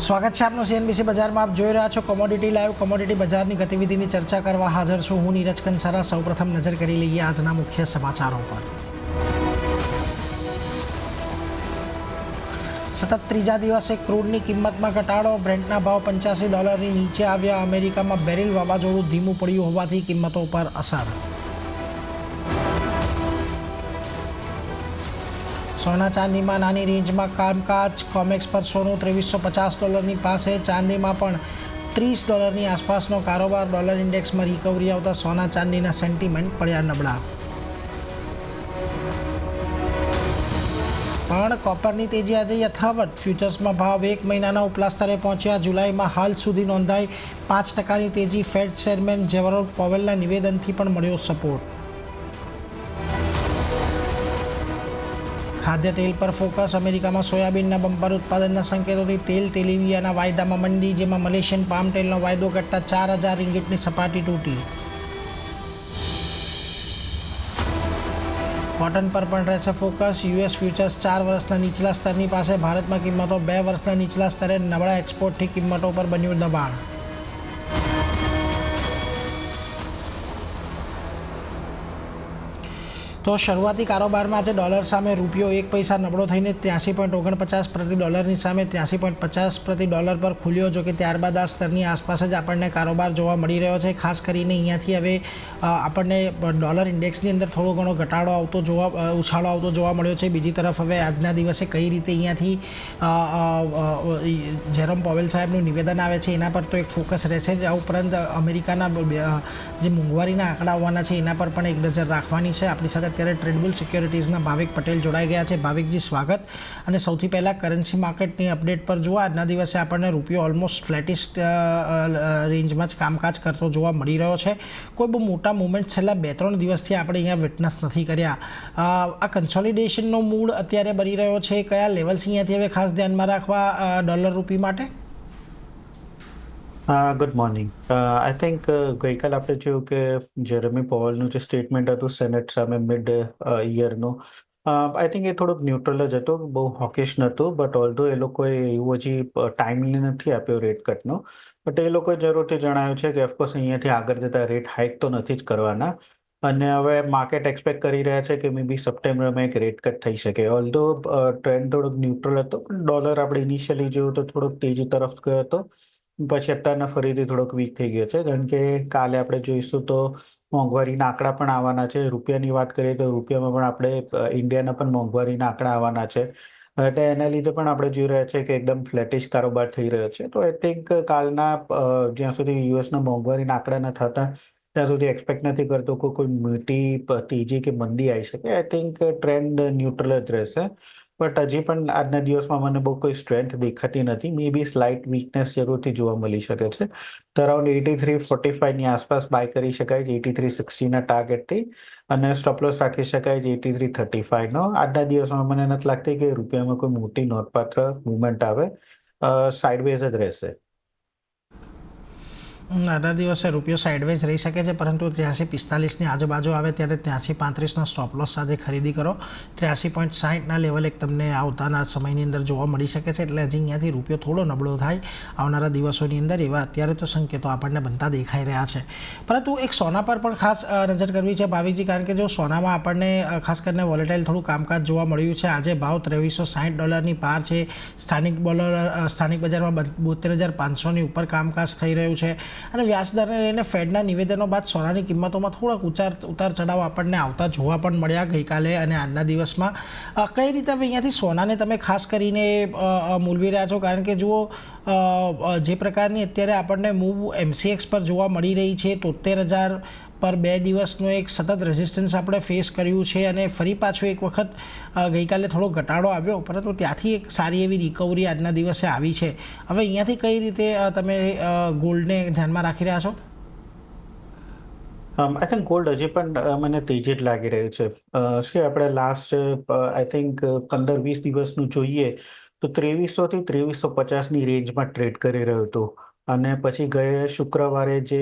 સ્વાગત છે આપનું સીએનબીસી બજારમાં. આપ જોઈ રહ્યા છો કોમોડિટી લાઈવ. કોમોડિટી બજારની ગતિવિધિની ચર્ચા કરવા હાજર છું હું નીરજ કંસારા. સૌપ્રથમ નજર કરી લઈએ આજના મુખ્ય સમાચારો પર. સતત ત્રીજા દિવસે ક્રૂડની કિંમતમાં ઘટાડો. બ્રેન્ટના ભાવ $85 નીચે આવ્યા. અમેરિકામાં બેરિલ વાવાઝોડું ધીમું પડ્યું હોવાથી કિંમતો પર અસર. સોના ચાંદીમાં નાની રેન્જમાં કામકાજ. કોમેક્સ પર સોનું $2350 પાસે. ચાંદીમાં પણ $30 આસપાસનો કારોબાર. ડોલર ઇન્ડેક્સમાં રિકવરી આવતા સોના ચાંદીના સેન્ટિમેન્ટ પડ્યા નબળા. પણ કોપરની તેજી આજે યથાવત. ફ્યુચર્સમાં ભાવ 1 મહિનાના ઉપલા સ્તરે પહોંચ્યા. જુલાઈમાં હાલ સુધી નોંધાઈ 5%ની તેજી. ફેડ ચેરમેન જેરોમ પોવેલના નિવેદનથી પણ મળ્યો સપોર્ટ. ખાદ્ય તેલ પર ફોકસ. અમેરિકામાં સોયાબીનના બમ્પર ઉત્પાદનના સંકેતોથી તેલીબિયાના વાયદામાં મંદી, જેમાં મલેશિયન પામ તેલનો વાયદો ઘટતા $4000 સપાટી તૂટી. કોટન પર પણ રહેશે ફોકસ. યુએસ ફ્યુચર્સ 4 વર્ષના નીચલા સ્તરની પાસે. ભારતમાં કિંમતો 2 વર્ષના નીચલા સ્તરે. નબળા એક્સપોર્ટથી કિંમતો પર બન્યું દબાણ. તો શરૂઆતી કારોબારમાં આજે ડોલર સામે રૂપિયો 1 પૈસા નબળો થઈને 83.49 પ્રતિ ડોલરની સામે 83.50 પ્રતિ ડોલર પર ખુલ્યો. જો કે ત્યારબાદ આ સ્તરની આસપાસ જ આપણને કારોબાર જોવા મળી રહ્યો છે. ખાસ કરીને અહીંયાથી હવે આપણને ડોલર ઇન્ડેક્સની અંદર થોડો ઘણો ઘટાડો ઉછાળો આવતો જોવા મળ્યો છે. બીજી તરફ હવે આજના દિવસે કઈ રીતે અહીંયાથી જેરોમ પોવેલ સાહેબનું નિવેદન આવે છે એના પર તો એક ફોકસ રહેશે જ. આ ઉપરાંત અમેરિકાના જે મોંઘવારીના આંકડા આવવાના છે એના પર પણ એક નજર રાખવાની છે. આપણી સાથે અત્યારે ટ્રેડબુલ સિક્યોરિટીઝના ભાવિક પટેલ જોડાઈ ગયા છે. ભાવિકજી સ્વાગત. અને સૌથી પહેલાં કરન્સી માર્કેટની અપડેટ પર જુઓ. આજના દિવસે આપણને રૂપિયો ઓલમોસ્ટ ફ્લેટિસ્ટ રેન્જમાં જ કામકાજ કરતો જોવા મળી રહ્યો છે. કોઈ બહુ મોટા મુવમેન્ટ છેલ્લા 2-3 દિવસથી આપણે અહીંયા વિટનેસ નથી કર્યા. આ કન્સોલિડેશનનો મૂડ અત્યારે બની રહ્યો છે. કયા લેવલ્સ અહીંયાથી હવે ખાસ ધ્યાનમાં રાખવા ડોલર રૂપી માટે? Good morning. આઈ થિંક ગઈકાલે આપણે જોયું કે જેરેમી પોવલનું જે સ્ટેટમેન્ટ હતું સેનેટ સામે મિડ યરનું, આઈ થિંક એ થોડુંક ન્યુટ્રલ જ હતું, બહુ હોકિશ નહોતું. બટ ઓલ્ધો એ લોકોએ એવું હજી ટાઈમલી નથી આપ્યો રેટ કટનો. બટ એ લોકોએ જરૂરથી જણાવ્યું છે કે ઓફકોર્સ અહીંયાથી આગળ જતા રેટ હાઇક તો નથી જ કરવાના. અને હવે માર્કેટ એક્સપેક્ટ કરી રહ્યા છે કે મે બી સપ્ટેમ્બરમાં એક રેટ કટ થઈ શકે. ઓલ્ધો ટ્રેન્ડ થોડુંક ન્યુટ્રલ હતો, પણ ડોલર આપણે ઇનિશિયલી જોયું તો થોડુંક તેજી તરફ ગયો હતો. પછી અત્યારના ફરીથી થોડોક વીક થઈ ગયો છે, કારણ કે કાલે આપણે જોઈશું તો મોંઘવારીના આંકડા પણ આવવાના છે. રૂપિયાની વાત કરીએ તો રૂપિયામાં પણ આપણે ઇન્ડિયાના પણ મોંઘવારીના આંકડા આવવાના છે. એટલે એના લીધે પણ આપણે જોઈ રહ્યા છીએ કે એકદમ ફ્લેટિશ કારોબાર થઈ રહ્યો છે. તો આઈ થિંક કાલના જ્યાં સુધી યુએસના મોંઘવારીના આંકડા ન થતા ત્યાં સુધી એક્સપેક્ટ નથી કરતો કે કોઈ મોટી તેજી કે મંદી આવી શકે. આઈ થિંક ટ્રેન્ડ ન્યુટ્રલ જ રહેશે. બટ હજી પણ આજના દિવસમાં મને બહુ કોઈ સ્ટ્રેન્થ દેખાતી નથી. મે બી સ્લાઇટ વીકનેસ જરૂરથી જોવા મળી શકે છે. તો અરાઉન્ડ 83.45ની આસપાસ બાય કરી શકાય છે, 83.60ના ટાર્ગેટથી. અને સ્ટોપ લોસ રાખી શકાય છે 83.35નો. આજના દિવસમાં મને નથી લાગતી કે રૂપિયામાં કોઈ મોટી નોંધપાત્ર મુવમેન્ટ આવે. સાઇડવેઝ જ રહેશે. આજના દિવસે રૂપિયો સાઇડવેઝ રહી શકે છે, પરંતુ 83.45ની આજુબાજુ આવે ત્યારે 83.35ના સ્ટોપ લોસ સાથે ખરીદી કરો. 83.60ના લેવલ એક તમને આવતાના સમયની અંદર જોવા મળી શકે છે. એટલે હજી અહીંયાથી રૂપિયો થોડો નબળો થાય આવનારા દિવસોની અંદર એવા અત્યારે તો સંકેતો આપણને બનતા દેખાઈ રહ્યા છે. પરંતુ એક સોના પર પણ ખાસ નજર કરવી છે ભાવિકજી, કારણ કે જો સોનામાં આપણને ખાસ કરીને વોલેટાઇલ થોડું કામકાજ જોવા મળ્યું છે. આજે ભાવ $2360ની પાર છે. સ્થાનિક બજારમાં 72,500ની ઉપર કામકાજ થઈ રહ્યું છે. અને વ્યાજદરને લઈને ફેડના નિવેદનો બાદ સોનાની કિંમતોમાં થોડાક ઉતાર ચઢાવ આપણને આવતા જોવા પણ મળ્યા ગઈકાલે અને આજના દિવસમાં. કઈ રીતે હવે અહીંયાથી સોનાને તમે ખાસ કરીને મૂલવી રહ્યા છો? કારણ કે જુઓ જે પ્રકારની અત્યારે આપણને મૂવ MCX પર જોવા મળી રહી છે, 73,000 પર 2 દિવસનો એક સતત રેઝિસ્ટન્સ આપણે ફેસ કર્યું છે. અને ફરી પાછો એક વખત ગઈકાલે થોડો ઘટાડો આવ્યો, પરંતુ ત્યાંથી એક સારી એવી રિકવરી આજના દિવસે આવી છે. હવે અહીંયાથી કઈ રીતે તમે ગોલ્ડને ધ્યાનમાં રાખી રહ્યા છો? આઈ થિંક ગોલ્ડ હજી પણ મને તેજી જ લાગી રહ્યું છે. શું આપણે લાસ્ટ આઈ થિંક 15-20 દિવસનું જોઈએ તો 2300 થી 2350ની રેન્જમાં ટ્રેડ કરી રહ્યું હતું. અને પછી ગયા શુક્રવારે જે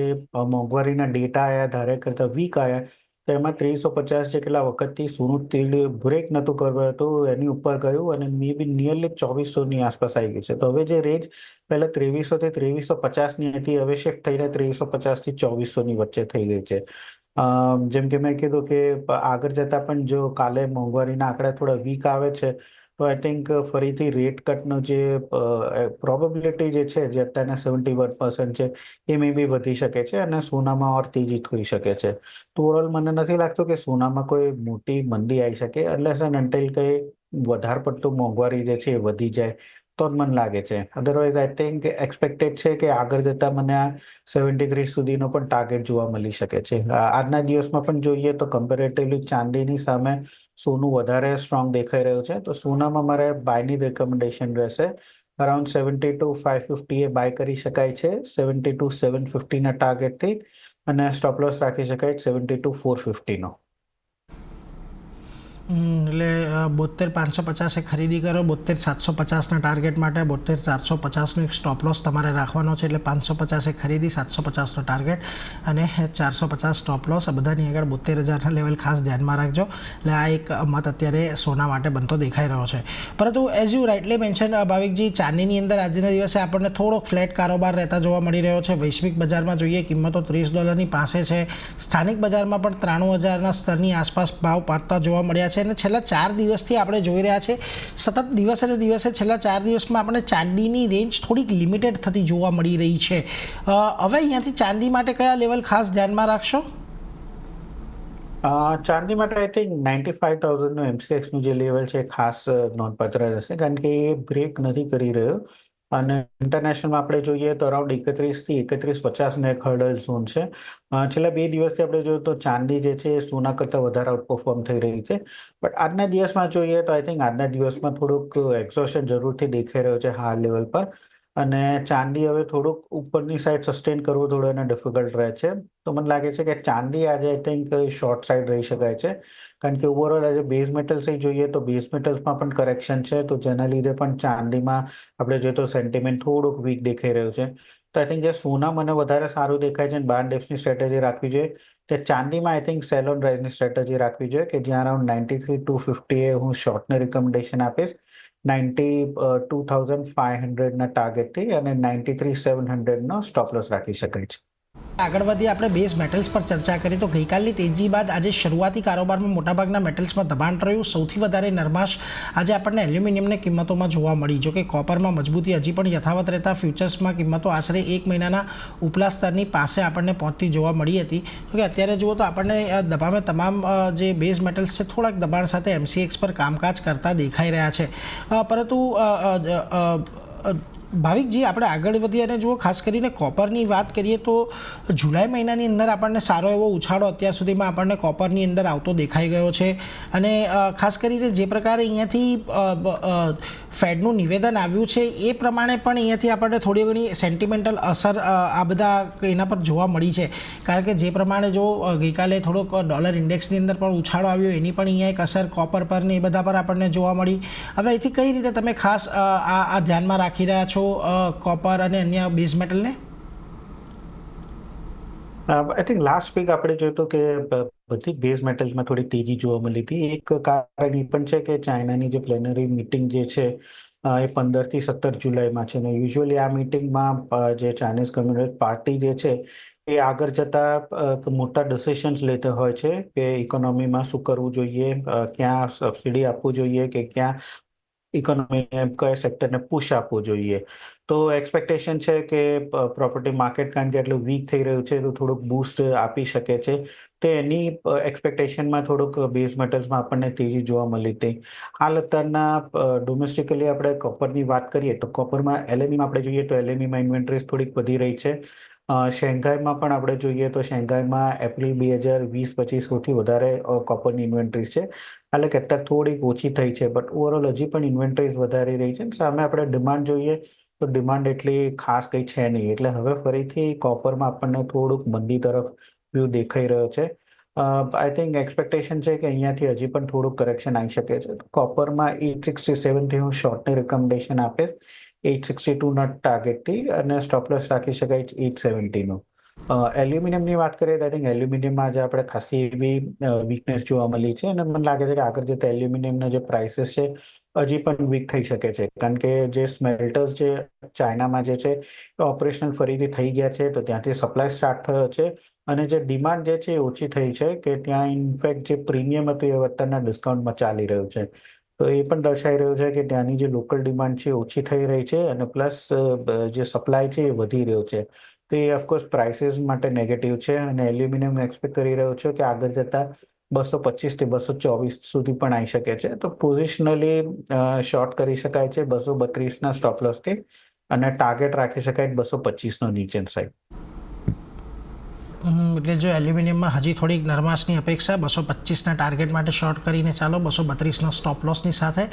મોંઘવારીના ડેટા આવ્યા ધારે કરતાં વીક આવ્યા, તો એમાં 2350 જે કેટલા વખતથી સોનું તીડ બ્રેક નહોતું કર્યું હતું એની ઉપર ગયું અને મે બી નિયરલી 2400ની આસપાસ આવી ગઈ છે. તો હવે જે રેન્જ પહેલા 2300 થી 2350ની હતી, હવે શિફ્ટ થઈને 2350 થી 2400ની વચ્ચે થઈ ગઈ છે. જેમ કે મેં કીધું કે આગળ જતા પણ જો કાલે મોંઘવારીના આંકડા થોડા વીક આવે છે તો આઈ થિંક ફરીથી રેટ કટનો જે પ્રોબેબિલિટી જે છે જે અત્યારના 71% છે એ મે બી વધી શકે છે અને સોનામાં ઓર તેજી થઈ શકે છે. તો ઓવરઓલ મને નથી લાગતું કે સોનામાં કોઈ મોટી મંદી આવી શકે અનલેસ એન્ડ અનટિલ કે વધારે પડતું મોંઘવારી જે છે એ વધી જાય તો જ મને લાગે છે. અધરવાઇઝ આઈ થિંક એક્સપેક્ટેડ છે કે આગળ જતા મને આ 73 સુધીનો પણ ટાર્ગેટ જોવા મળી શકે છે. આજના દિવસમાં પણ જોઈએ તો કમ્પેરેટિવલી ચાંદીની સામે સોનું વધારે સ્ટ્રોંગ દેખાઈ રહ્યું છે. તો સોનામાં મારે બાયની રેકમેન્ડેશન રહેશે. અરાઉન્ડ 72,550 એ બાય કરી શકાય છે 72,750ના ટાર્ગેટથી અને સ્ટોપ લોસ રાખી શકાય 72,450નો. એટલે 72,550 ખરીદી કરો, 72,750ના ટાર્ગેટ માટે 72,450નો એક સ્ટોપ લોસ તમારે રાખવાનો છે. એટલે 550 ખરીદી, 750નો ટાર્ગેટ અને 450 સ્ટોપ લોસ. આ બધાની આગળ 72,000ના લેવલ ખાસ ધ્યાનમાં રાખજો. એટલે આ એક મત અત્યારે સોના માટે બનતો દેખાઈ રહ્યો છે. પરંતુ એઝ યુ રાઇટલી મેન્શન ભાવિકજી, ચાંદીની અંદર આજના દિવસે આપણને થોડોક ફ્લેટ કારોબાર રહેતા જોવા મળી રહ્યો છે. વૈશ્વિક બજારમાં જોઈએ કિંમતો $30ની પાસે છે. સ્થાનિક બજારમાં પણ 93,000ના સ્તરની આસપાસ ભાવ પાતતા જોવા મળ્યા છે અને છેલ્લા 4 દિવસથી આપણે જોઈ રહ્યા છે સતત દિવસે ને દિવસે છેલ્લા 4 દિવસમાં આપણે ચાંદીની રેન્જ થોડીક લિમિટેડ થતી જોવા મળી રહી છે. હવે અહીંયાથી ચાંદી માટે કયા લેવલ ખાસ ધ્યાનમાં રાખશો? ચાંદી માટે આઈ થિંક 95,000નું MCXનું જે લેવલ છે ખાસ નોંધપાત્ર રહેશે કારણ કે એ બ્રેક નથી કરી રહ્યો અને ઇન્ટરનેશનલમાં આપણે જોઈએ તો અરાઉન્ડ 31થી 3150નો એક હર્ડલ ઝોન છે. છેલ્લા 2 દિવસથી આપણે જોઈએ તો ચાંદી જે છે એ સોના કરતાં વધારે આઉટપરફોર્મ થઈ રહી છે. બટ આજના દિવસમાં જોઈએ તો આઈ થિંક આજના દિવસમાં થોડુંક એક્ઝોશન જરૂરથી દેખાઈ રહ્યો છે હાઈ લેવલ પર અને ચાંદી હવે થોડુંક ઉપરની સાઈડ સસ્ટેન કરવું થોડું એને ડિફિકલ્ટ રહે છે. તો મને લાગે છે કે ચાંદી આજે આઈ થિંક શોર્ટ સાઈડ રહી શકાય છે કારણ કે ઓવરઓલ આજે બેઝ મેટલ્સ જોઈએ તો બેઝ મેટલ્સમાં પણ કરેક્શન છે તો જેના લીધે પણ ચાંદીમાં આપણે જોઈએ તો સેન્ટિમેન્ટ થોડુંક વીક દેખાઈ રહ્યું છે. તો આઈ થિંક જે સોના મને વધારે સારું દેખાય છે અને બાર ડેપ્સની સ્ટ્રેટેજી રાખવી જોઈએ તે ચાંદીમાં આઈ થિંક સેલ ઓન રાઇઝની સ્ટ્રેટેજી રાખવી જોઈએ કે જ્યાં અરાઉન્ડ 93,250 હું શોર્ટને રિકમેન્ડેશન આપીશ 92,500ના ટાર્ગેટથી અને 93,700નો સ્ટોપ લોસ રાખી શકાય છે. આગળ વધી આપણે બેઝ મેટલ્સ પર ચર્ચા કરી તો ગઈકાલની તેજી બાદ આજે શરૂઆતી કારોબારમાં મોટાભાગના મેટલ્સમાં દબાણ રહ્યું. સૌથી વધારે નરમાશ આજે આપણને એલ્યુમિનિયમની કિંમતોમાં જોવા મળી. જોકે કોપરમાં મજબૂતી હજી પણ યથાવત રહેતા ફ્યુચર્સમાં કિંમતો આશરે 1 મહિનાના ઉપલા સ્તરની પાસે આપણને પહોંચતી જોવા મળી હતી. જોકે અત્યારે જુઓ તો આપણને તમામ જે બેઝ મેટલ્સ છે થોડાક દબાણ સાથે MCX પર કામકાજ કરતા દેખાઈ રહ્યા છે. પરંતુ ભાવિકજી, આપણે આગળ વધી અને જુઓ ખાસ કરીને કોપરની વાત કરીએ તો જુલાઈ મહિનાની અંદર આપણને સારો એવો ઉછાળો અત્યાર સુધીમાં આપણને કોપરની અંદર આવતો દેખાઈ ગયો છે અને ખાસ કરીને જે પ્રકારે અહીંયાથી ફેડનું નિવેદન આવ્યું છે એ પ્રમાણે પણ અહીંયાથી આપણને થોડી ઘણી સેન્ટિમેન્ટલ અસર આ બધા એના પર જોવા મળી છે. કારણ કે જે પ્રમાણે જો ગઈકાલે થોડોક ડોલર ઇન્ડેક્સની અંદર પણ ઉછાળો આવ્યો એની પણ અહીંયા એક અસર કોપર પર ને એ બધા પર આપણને જોવા મળી. હવે અહીંથી કઈ રીતે તમે ખાસ આ ધ્યાનમાં રાખી રહ્યા છો કોપર અને અન્ય બેઝ મેટલને? આઈ થિંક લાસ્ટ વીક આપણે જોયું તો કે બધી બેઝ મેટલ્સમાં થોડી તેજી જોવા મળી હતી. એક કારણ એ પણ છે કે ચાઇનાની જે પ્લેનરી મીટિંગ જે છે એ 15થી 17 જુલાઈમાં છે અને યુઝ્યુઅલી આ મીટિંગમાં જે ચાઇનીઝ કમ્યુનિસ્ટ પાર્ટી જે છે એ આગળ જતા મોટા ડિસિશન્સ લેતા હોય છે કે ઇકોનોમીમાં શું કરવું જોઈએ, ક્યાં સબસિડી આપવું જોઈએ કે ક્યાં ઇકોનોમીને કયા સેક્ટરને પુશ આપવું જોઈએ. તો એક્સપેક્ટેશન છે કે પ્રોપર્ટી માર્કેટ કારણ કે એટલું વીક થઈ રહ્યું છે તો થોડુંક બૂસ્ટ આપી શકે છે. તો એની એક્સપેક્ટેશનમાં થોડુંક બેઝ મેટલ્સમાં આપણને તેજી જોવા મળી હતી. હાલ અત્યારના ડોમેસ્ટિકલી આપણે કોપરની વાત કરીએ તો કોપરમાં LMEમાં આપણે જોઈએ તો LMEમાં ઇન્વેન્ટરીઝ થોડીક વધી રહી છે. શેંઘાઈમાં પણ આપણે જોઈએ તો શેંઘાઈમાં એપ્રિલ 2020-25 સૌથી વધારે કોપરની ઇન્વેન્ટરી છે. એટલે કે અત્યારે થોડીક ઓછી થઈ છે બટ ઓવરઓલ હજી પણ ઇન્વેન્ટરીઝ વધારી રહી છે. સામે આપણે ડિમાન્ડ જોઈએ તો ડિમાન્ડ એટલી ખાસ કંઈ છે નહીં. એટલે હવે ફરીથી કોપરમાં આપણને થોડુંક મંદી તરફ વ્યૂ દેખાઈ રહ્યો છે. આઈ થિંક એક્સપેક્ટેશન છે કે અહીંયાથી હજી પણ થોડુંક કરેક્શન આવી શકે છે. કોપરમાં 867થી હું શોર્ટની રિકમેન્ડેશન આપીશ 862ના ટાર્ગેટથી અને સ્ટોપ લોસ રાખી શકાય 870નો. એલ્યુમિનિયમની વાત કરીએ તો આઈ થિંક એલ્યુમિનિયમમાં આજે આપણે ખાસી એવી વીકનેસ જોવા મળી છે, અને મને લાગે છે કે આગળ જતા એલ્યુમિનિયમના જે પ્રાઇસીસ છે હજી પણ વીક થઈ શકે છે, કારણ કે જે સ્મેલ્ટર્સ જે ચાઇનામાં જે છે એ ઓપરેશનલ ફરીથી થઈ ગયા છે, તો ત્યાંથી સપ્લાય સ્ટાર્ટ થયો છે, અને જે ડિમાન્ડ જે છે એ ઓછી થઈ છે, કે ત્યાં ઇનફેક્ટ જે પ્રીમિયમ હતું એ અત્યારના ડિસ્કાઉન્ટમાં ચાલી રહ્યું છે. તો એ પણ દર્શાઈ રહ્યું છે કે ત્યાંની જે લોકલ ડિમાન્ડ છે ઓછી થઈ રહી છે, અને પ્લસ જે સપ્લાય છે એ વધી રહ્યો છે. તો એ ઓફકોર્સ પ્રાઇસીસ માટે નેગેટિવ છે, અને એલ્યુમિનિયમ એક્સપેક્ટ કરી રહ્યો છે કે આગળ જતા 225 થી 224 સુધી પણ આવી શકે છે. તો પોઝિશનલી શોર્ટ કરી શકાય છે 232 ના સ્ટોપ લોસથી, અને ટાર્ગેટ રાખી શકાય 225 નો નીચેની સાઈડ. એટલે જો એલ્યુમિનિયમમાં હજી થોડીક નરમાશની અપેક્ષા, 225ના ટાર્ગેટ માટે શોર્ટ કરીને ચાલો, 232નો સ્ટોપ લોસની સાથે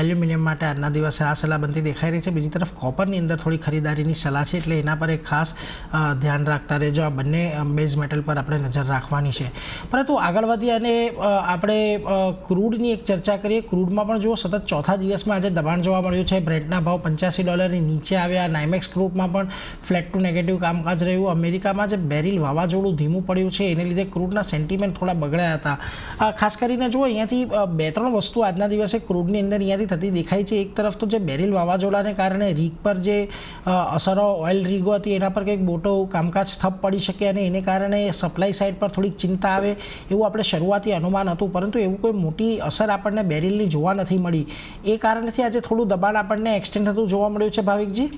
એલ્યુમિનિયમ માટે આજના દિવસે આ સલાહબંધી દેખાઈ રહી છે. બીજી તરફ કોપરની અંદર થોડી ખરીદારીની સલાહ છે, એટલે એના પર એક ખાસ ધ્યાન રાખતા રહેજો. આ બંને બેઝ મેટલ પર આપણે નજર રાખવાની છે. પરંતુ આગળ વધીએ અને આપણે ક્રૂડની એક ચર્ચા કરીએ. ક્રૂડમાં પણ જુઓ, સતત ચોથા દિવસમાં આજે દબાણ જોવા મળ્યું છે. બ્રેન્ટના ભાવ $85 નીચે આવ્યા. નાઇમેક્સ ક્રૂડમાં પણ ફ્લેટ ટુ નેગેટિવ કામકાજ રહ્યું. અમેરિકામાં જે બેરિલ વાવાઝોડું ધીમું પડ્યું છે, એને લીધે ક્રૂડના સેન્ટિમેન્ટ થોડા બગડ્યા હતા. ખાસ કરીને જુઓ, અહીંયાથી 2-3 વસ્તુ આજના દિવસે ક્રૂડની અંદર અહીંયાથી થતી દેખાય છે. એક તરફ તો જે બેરિલ વાવાઝોડાને કારણે રીગ પર જે અસરો ઓઇલ રીગો હતી એના પર કંઈક મોટો કામકાજ ઠપ પડી શકે, અને એને કારણે સપ્લાય સાઇડ પર થોડીક ચિંતા આવે એવું આપણે શરૂઆતી અનુમાન હતું, પરંતુ એવું કોઈ મોટી અસર આપણને બેરિલની જોવા નથી મળી. એ કારણથી આજે થોડું દબાણ આપણને એક્સટેન્ડ થતું જોવા મળ્યું છે, ભાવિકજી.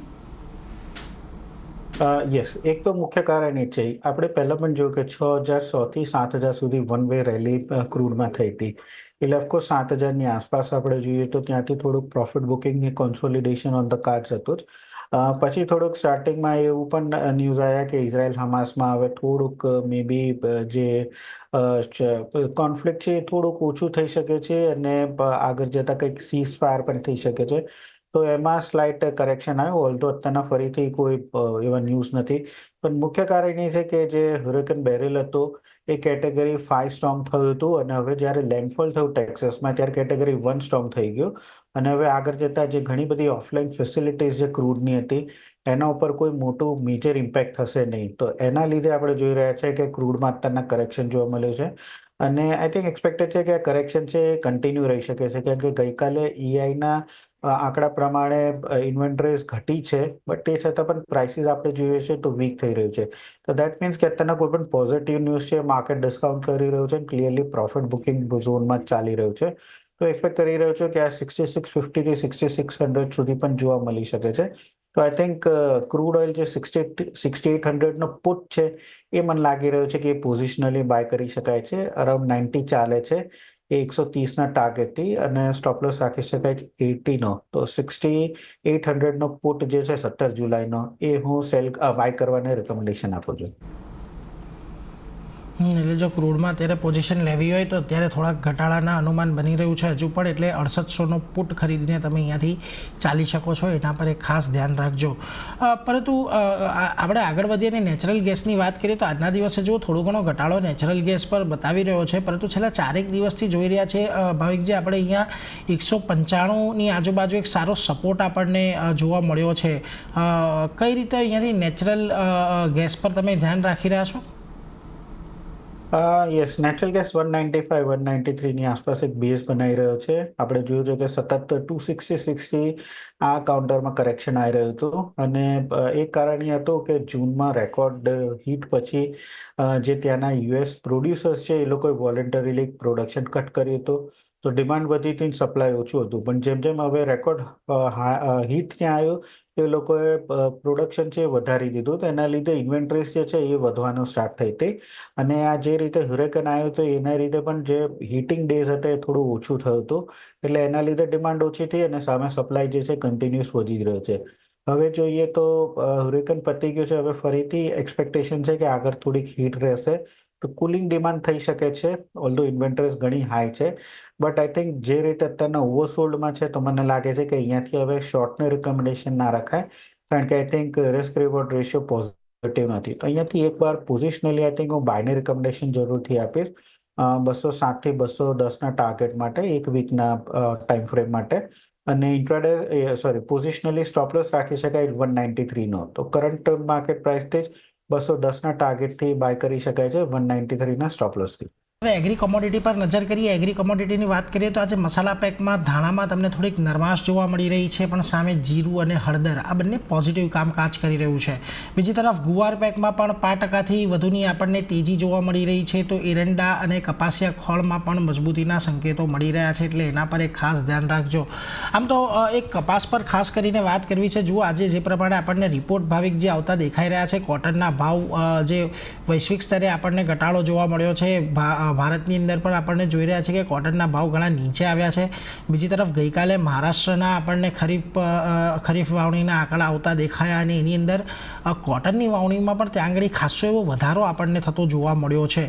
યસ, એક તો મુખ્ય કારણ એ છે, આપણે પહેલા પણ જોયું કે 6,100 થી 7,000 સુધી વન વે રેલી ક્રૂડમાં થઈ હતી. એટલે ઓફકોર્સ 7,000ની આસપાસ આપણે જોઈએ તો ત્યાંથી થોડુંક પ્રોફિટ બુકિંગની કોન્સોલિડેશન ઓન ધ કાર્ડ્સ હતું જ. પછી થોડુંક સ્ટાર્ટિંગમાં એવું પણ ન્યૂઝ આવ્યા કે ઇઝરાયલ હમાસમાં હવે થોડુંક મે બી જે કોન્ફ્લિક્ટ છે એ થોડુંક ઓછું થઈ શકે છે, અને આગળ જતાં કંઈક સીઝ ફાયર પણ થઈ શકે છે. તો એમાં સ્લાઇટ કરેક્શન આવ્યું, ઓલ્ધો અત્યારના ફરીથી કોઈ એવા ન્યૂઝ નથી. પણ મુખ્ય કારણ એ છે કે જે હ્યુરિકેન બેરિલ હતું એ કેટેગરી 5 સ્ટ્રોંગ થયું હતું, અને હવે જ્યારે લેન્ડફોલ થયું ટેક્સાસમાં ત્યારે કેટેગરી 1 સ્ટ્રોંગ થઈ ગયું. અને હવે આગળ જતા જે ઘણી બધી ઓફલાઈન ફેસિલિટીઝ જે ક્રૂડની હતી એના ઉપર કોઈ મોટું મેજર ઇમ્પેક્ટ થશે નહીં. તો એના લીધે આપણે જોઈ રહ્યા છે કે ક્રૂડમાં અત્યારના કરેક્શન જોવા મળ્યું છે, અને આઈ થિંક એક્સપેક્ટેડ છે કે આ કરેક્શન છે એ કન્ટિન્યુ રહી શકે છે, કારણ કે ગઈકાલે EIના આંકડા પ્રમાણે ઇન્વેન્ટરીઝ ઘટી છે, બટ તે છતાં પણ પ્રાઇસીસ આપણે જોઈએ છે તો વીક થઈ રહ્યું છે. તો દેટ મીન્સ કે અત્યારના કોઈ પણ પોઝિટિવ ન્યૂઝ છે, માર્કેટ ડિસ્કાઉન્ટ કરી રહ્યું છે, ક્લિયરલી પ્રોફિટ બુકિંગ ઝોનમાં જ ચાલી રહ્યું છે. તો એક્સપેક્ટ કરી રહ્યો છું કે આ 6650 થી 6600 સુધી પણ જોવા મળી શકે છે. તો આઈ થિંક ક્રૂડ ઓઇલ જે 6800નો પુટ છે એ મને લાગી રહ્યું છે કે એ પોઝિશનલી બાય કરી શકાય છે. અરાઉન્ડ 90 ચાલે છે એ 130ના ટાર્ગેટથી, અને સ્ટોપ લોસ રાખી શકાય 80નો. તો 6800નો પુટ જે છે 17 જુલાઈનો એ હું બાય કરવાને રિકમેન્ડેશન આપું છું. એટલે જો ક્રૂડમાં અત્યારે પોઝિશન લેવી હોય તો અત્યારે થોડાક ઘટાડાના અનુમાન બની રહ્યું છે હજુ પણ, એટલે 6800નો પુટ ખરીદીને તમે અહીંયાથી ચાલી શકો છો. એના પર એક ખાસ ધ્યાન રાખજો. પરંતુ આપણે આગળ વધીએ અને નેચરલ ગેસની વાત કરીએ તો આજના દિવસે જો થોડો ઘણો ઘટાડો નેચરલ ગેસ પર બતાવી રહ્યો છે, પરંતુ છેલ્લા 4 દિવસથી જોઈ રહ્યા છે ભાવિકજી, આપણે અહીંયા 195ની આજુબાજુ એક સારો સપોર્ટ આપણને જોવા મળ્યો છે. કઈ રીતે અહીંયાથી નેચરલ ગેસ પર તમે ધ્યાન રાખી રહ્યા છો? યસ, નેચરલ ગેસ 195 193ની આસપાસ એક બેઝ બનાવી રહ્યો છે. આપણે જોયું છે કે સતત 266થી આ કાઉન્ટરમાં કરેક્શન આવી રહ્યું હતું, અને એક કારણ એ હતું કે જૂનમાં રેકોર્ડ હીટ પછી જે ત્યાંના US પ્રોડ્યુસર્સ છે એ લોકોએ વોલેન્ટરીલી પ્રોડક્શન કટ કર્યું હતું. તો ડિમાન્ડ વધી હતી, સપ્લાય ઓછું હતું, પણ જેમ જેમ હવે રેકોર્ડ હીટ ત્યાં આવ્યું એ લોકોએ પ્રોડક્શન છે એ વધારી દીધું, તો એના લીધે ઇન્વેન્ટરીઝ જે છે એ વધવાનું સ્ટાર્ટ થઈ હતી. અને આ જે રીતે હ્યુરિકેન આવ્યું હતું એના લીધે પણ જે હીટિંગ ડેઝ હતા એ થોડું ઓછું થયું હતું, એટલે એના લીધે ડિમાન્ડ ઓછી થઈ અને સામે સપ્લાય જે છે કન્ટિન્યુઅસ વધી રહ્યો છે. હવે જોઈએ તો હ્યુરિકેન પતી ગયું છે, હવે ફરીથી એક્સપેક્ટેશન છે કે આગળ થોડીક હીટ રહેશે, તો કુલિંગ ડિમાન્ડ થઈ શકે છે, ઓલ્ધો ઇન્વેન્ટરીઝ ઘણી હાઈ છે. બટ આઈ થિંક જે રીતે અત્યારના ઓવરસોલ્ડમાં છે તો મને લાગે છે કે અહીંયાથી હવે શોર્ટને રિકમેન્ડેશન ના રખાય, કારણ કે I think risk reward ratio positive નથી. તો અહીંયાથી એકવાર પોઝિશનલી આઈ થિંક હું બાયને રિકમેન્ડેશન જરૂરથી આપીશ 207 થી 210ના ટાર્ગેટ માટે, એક વીકના ટાઈમ ફ્રેમ માટે. અને પોઝિશનલી સ્ટોપ લોસ રાખી શકાય 193નો. તો કરંટ માર્કેટ પ્રાઇસથી જ 210ના ટાર્ગેટથી બાય કરી શકાય છે 193ના સ્ટોપ લોસથી. હવે એગ્રી કોમોડિટી પર નજર કરીએ. એગ્રી કોમોડિટીની વાત કરીએ તો આજે મસાલા પેકમાં ધાણામાં તમને થોડીક નરમાશ જોવા મળી રહી છે, પણ સામે જીરું અને હળદર આ બંને પોઝિટિવ કામકાજ કરી રહ્યું છે. બીજી તરફ ગુવાર પેકમાં પણ 5%થી વધુની આપણને તેજી જોવા મળી રહી છે. તો એરંડા અને કપાસિયા ખોળમાં પણ મજબૂતીના સંકેતો મળી રહ્યા છે, એટલે એના પર એક ખાસ ધ્યાન રાખજો. આમ તો એક કપાસ પર ખાસ કરીને વાત કરવી છે. જુઓ, આજે જે પ્રમાણે આપણને રિપોર્ટ ભાવિક જે આવતા દેખાઈ રહ્યા છે, કોટનના ભાવ જે વૈશ્વિક સ્તરે આપણને ઘટાડો જોવા મળ્યો છે. ભારતની અંદર પણ આપણને જોઈ રહ્યા છે કે કોટનના ભાવ ઘણા નીચે આવ્યા છે. બીજી તરફ ગઈકાલે મહારાષ્ટ્રના આપણને ખરીફ વાવણીના આંકડા આવતા દેખાયા, અને એની અંદર કોટનની વાવણીમાં પણ ત્યાં આગળ ખાસો એવો વધારો આપણને થતો જોવા મળ્યો છે.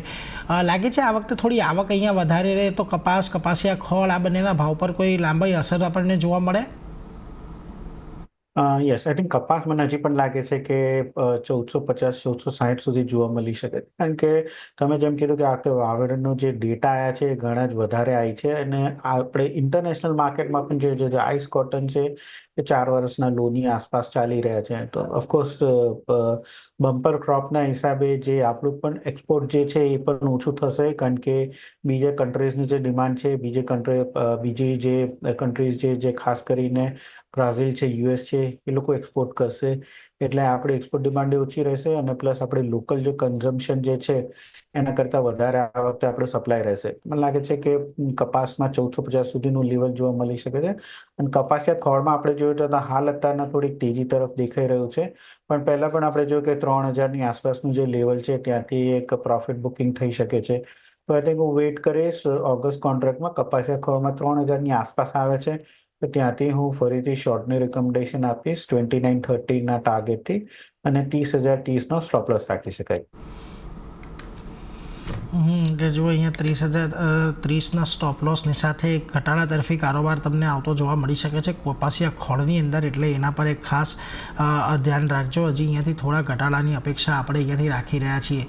લાગે છે આ વખતે થોડી આવક અહીંયા વધારે રહે તો કપાસિયા ખોળ આ બંનેના ભાવ પર કોઈ લાંબી અસર આપણને જોવા મળે. યસ, આઈ થિંક કપાસ મને હજી પણ લાગે છે કે 1450-1460 સુધી જોવા મળી શકે, કારણ કે તમે જેમ કીધું કે આ વખતે વાવેતરનો જે ડેટા આવ્યા છે એ ઘણા જ વધારે આવી છે, અને આપણે ઇન્ટરનેશનલ માર્કેટમાં પણ જોઈએ જે આઈસ કોટન છે એ 4 વર્ષના લોની આસપાસ ચાલી રહ્યા છે. તો ઓફકોર્સ બમ્પર ક્રોપના હિસાબે જે આપણું પણ એક્સપોર્ટ જે છે એ પણ ઓછું થશે, કારણ કે બીજા કન્ટ્રીઝની જે ડિમાન્ડ છે, બીજી જે કન્ટ્રીઝ જે ખાસ કરીને બ્રાઝિલ છે, યુએસ છે, એ લોકો એક્સપોર્ટ કરશે, એટલે આપણી એક્સપોર્ટ ડિમાન્ડ ઓછી રહેશે, અને પ્લસ આપણે લોકલ જે કન્ઝમ્પશન જે છે એના કરતાં વધારે આ વખતે આપણે સપ્લાય રહેશે. મને લાગે છે કે કપાસમાં 1450 સુધીનું લેવલ જોવા મળી શકે છે. અને કપાસિયા ખોળમાં આપણે જોયું તો હાલ અત્યારના થોડીક તેજી તરફ દેખાઈ રહ્યું છે, પણ પહેલા પણ આપણે જોયું કે 3000ની આસપાસનું જે લેવલ છે ત્યાંથી એક પ્રોફિટ બુકિંગ થઈ શકે છે. તો આઈ થિંક હું વેઇટ કરીશ. ઓગસ્ટ કોન્ટ્રાક્ટમાં કપાસિયા ખોળમાં 3000ની આસપાસ આવે છે, તો ત્યાંથી હું ફરીથી શોર્ટની રિકમેન્ડેશન આપીશ 2930ના ટાર્ગેટથી, અને 30,030નો સ્ટોપ લોસ રાખી શકાય. કે જુઓ, અહીંયા 30,030ના સ્ટોપ લોસની સાથે એક ઘટાડા તરફી કારોબાર તમને આવતો જોવા મળી શકે છે કપાસિયા ખોળની અંદર, એટલે એના પર એક ખાસ ધ્યાન રાખજો. હજી અહીંયાથી થોડા ઘટાડાની અપેક્ષા આપણે અહીંયાથી રાખી રહ્યા છીએ.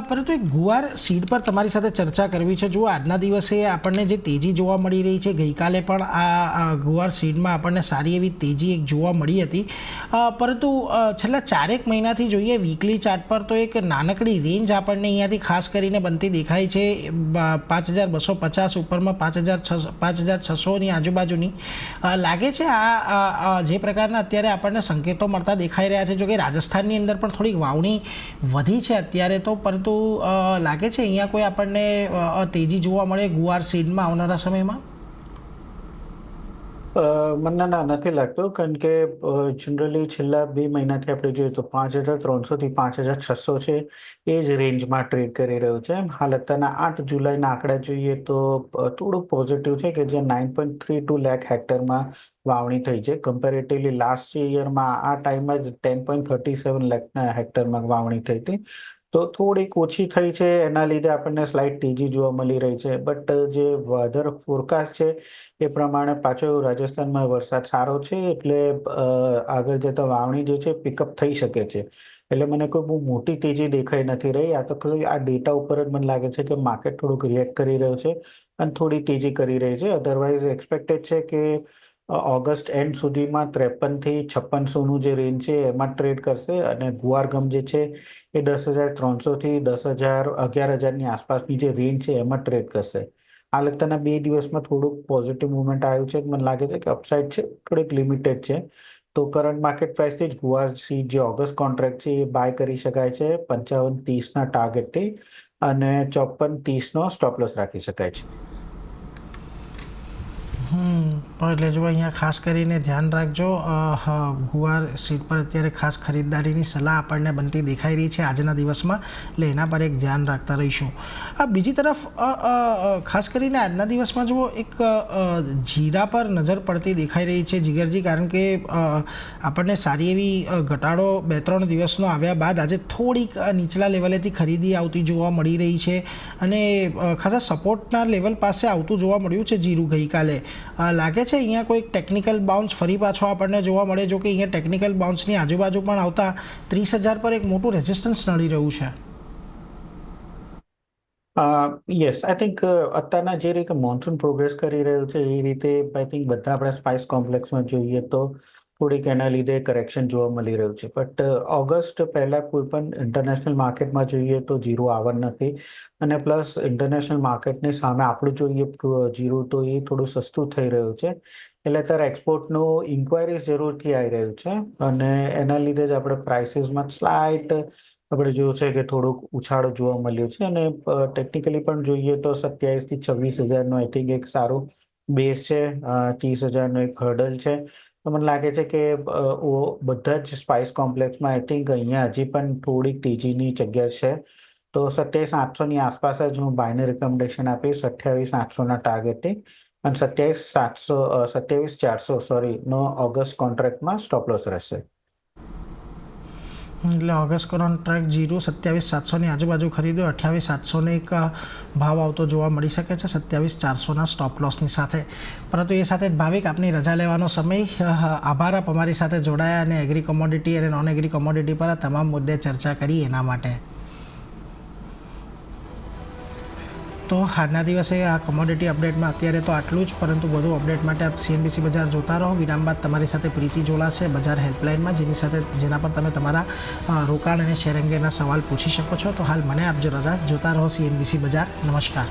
પરંતુ એક ગુવાર સીડ પર તમારી સાથે ચર્ચા કરવી છે. જુઓ, આજના દિવસે આપણને જે તેજી જોવા મળી રહી છે, ગઈકાલે પણ આ ગુવાર સીડમાં આપણને સારી એવી તેજી એક જોવા મળી હતી, પરંતુ છેલ્લા 4 મહિનાથી જોઈએ વીકલી ચાર્ટ પર તો એક નાનકડી રેન્જ આપણને અહીંયાથી ખાસ કરીને બનતી દેખાય છે. 5250 ઉપરમાં 5600ની આજુબાજુની લાગે છે. આ જે પ્રકારના અત્યારે આપણને સંકેતો મળતા દેખાઈ રહ્યા છે. જોકે રાજસ્થાનની અંદર પણ થોડીક વાવણી વધી છે અત્યારે તો, પરંતુ લાગે છે અહીંયા કોઈ આપણને તેજી જોવા મળે ગુવાર સીડમાં આવનારા સમયમાં. મને નથી લાગતું, કારણ કે જનરલી છેલ્લા 2 મહિનાથી આપણે જોઈએ તો 5300થી 5600 છે એ જ રેન્જમાં ટ્રેડ કરી રહ્યું છે. હાલ અત્યારના 8 જુલાઈના આંકડા જોઈએ તો થોડુંક પોઝિટિવ છે, કે જે 9.32 લાખ હેક્ટરમાં વાવણી થઈ છે. કમ્પેરેટિવલી લાસ્ટ યરમાં આ ટાઈમમાં જ 10.37 લાખ હેક્ટરમાં વાવણી થઈ હતી, તો થોડીક ઓછી થઈ છે. એના લીધે આપણને સ્લાઇટ તેજી જોવા મળી રહી છે. બટ જે વેધર ફોરકાસ્ટ છે એ પ્રમાણે પાછો રાજસ્થાનમાં વરસાદ સારો છે, એટલે આગળ જતા વાવણી જે છે પિકઅપ થઈ શકે છે. એટલે મને કોઈ બહુ મોટી તેજી દેખાઈ નથી રહી. આ તો ખાલી આ ડેટા ઉપર જ મને લાગે છે કે માર્કેટ થોડુંક રિએક્ટ કરી રહ્યું છે અને થોડી તેજી કરી રહી છે. અધરવાઇઝ એક્સપેક્ટેડ છે કે ઓગસ્ટ એન્ડ સુધીમાં 53થી 5600નું જે રેન્જ છે એમાં ટ્રેડ કરશે, અને ગુવાર ગમ જે છે એ 10,300થી 11,000ની આસપાસની જે રેન્જ છે એમાં ટ્રેડ કરશે. હાલ અત્યારના 2 દિવસમાં થોડુંક પોઝિટિવ મુવમેન્ટ આવ્યું છે. મને લાગે છે કે અપસાઇડ છે, થોડીક લિમિટેડ છે. તો કરંટ માર્કેટ પ્રાઇસથી જ ગુવાર સીડ જે ઓગસ્ટ કોન્ટ્રાક્ટ છે એ બાય કરી શકાય છે 5530ના ટાર્ગેટથી, અને 5430નો સ્ટોપ લોસ રાખી શકાય છે. એટલે જો અહીંયા ખાસ કરીને ધ્યાન રાખજો. ગુવાર સીડ પર અત્યારે ખાસ ખરીદદારીની સલાહ આપણને બનતી દેખાઈ રહી છે આજના દિવસમાં, એટલે એના પર એક ધ્યાન રાખતા રહીશું. બીજી તરફ ખાસ કરીને આજના દિવસમાં જુઓ એક જીરા પર નજર પડતી દેખાઈ રહી છે જીગરજી, કારણ કે આપણને સારી એવી ઘટાડો 2-3 દિવસનો આવ્યા બાદ આજે થોડીક નીચલા લેવલેથી ખરીદી આવતી જોવા મળી રહી છે, અને ખાસા સપોર્ટના લેવલ પાસે આવતું જોવા મળ્યું છે જીરું ગઈકાલે. લાગે છે અહીંયા કોઈ ટેકનિકલ બાઉન્સ ફરી પાછો આપણને જોવા મળે. જો કે અહીંયા ટેકનિકલ બાઉન્સની આજુબાજુ પણ આવતા 30,000 પર એક મોટું રેઝિસ્ટન્સ નડી રહ્યું છે. યસ, આઈ થિંક અત્યારના જે રીતે મોન્સૂન પ્રોગ્રેસ કરી રહ્યું છે એ રીતે આઈ થિંક બધા આપણા સ્પાઇસ કોમ્પ્લેક્સમાં જોઈએ તો થોડીક એના લીધે કરેક્શન જોવા મળી રહ્યું છે. બટ ઓગસ્ટ પહેલાં કોઈ પણ ઇન્ટરનેશનલ માર્કેટમાં જોઈએ તો જીરું આવવાનું નથી અને પ્લસ ઇન્ટરનેશનલ માર્કેટની સામે આપણું જોઈએ જીરું તો એ થોડું સસ્તું થઈ રહ્યું છે. એટલે અત્યારે એક્સપોર્ટનું ઇન્ક્વાયરીઝ જરૂરથી આવી રહ્યું છે અને એના લીધે જ આપણે પ્રાઇસીસમાં સ્લાઇટ આપણે જોયું છે કે થોડુંક ઉછાળો જોવા મળ્યો છે અને ટેકનિકલી પણ જોઈએ તો 27,000 થી 26,000નું આઈ થિંક એક સારું બેઝ છે. 30,000નું એક હર્ડલ છે. તો મને લાગે છે કે બધા જ સ્પાઇસ કોમ્પ્લેક્સમાં આઈ થિંક અહીંયા હજી પણ થોડીક તેજીની જગ્યા છે. તો 27,800ની આસપાસ જ હું બાયને રિકમેન્ડેશન આપીશ 28,800ના ટાર્ગેટથી અને 27,400 સોરીનો ઓગસ્ટ કોન્ટ્રાક્ટમાં સ્ટોપ લોસ રહેશે. એટલે ઓગસ્ટ કોન્ટ્રાક્ટ જીરું 27,700ની આજુબાજુ ખરીદ્યો, 28,700ને એક ભાવ આવતો જોવા મળી શકે છે 27,400ના સ્ટોપ લોસની સાથે. પરંતુ એ સાથે જ ભાવિક આપની રજા લેવાનો સમય. આભાર આપ અમારી સાથે જોડાયા અને એગ્રી કોમોડિટી અને નોન એગ્રી કોમોડિટી પર તમામ મુદ્દે ચર્ચા કરી એના માટે. તો આજના દિવસે આ કોમોડિટી અપડેટમાં અત્યારે તો આટલું જ, પરંતુ વધુ અપડેટ માટે આપ CNBC બજાર જોતા રહો. વિરામ બાદ તમારી સાથે પ્રીતિ જોડાશે બજાર હેલ્પલાઇનમાં, જેના પર તમે તમારા રોકાણ અને શેર અંગેના સવાલ પૂછી શકો છો. તો હાલ મને આપજો રજા. જોતા રહો CNBC બજાર. નમસ્કાર.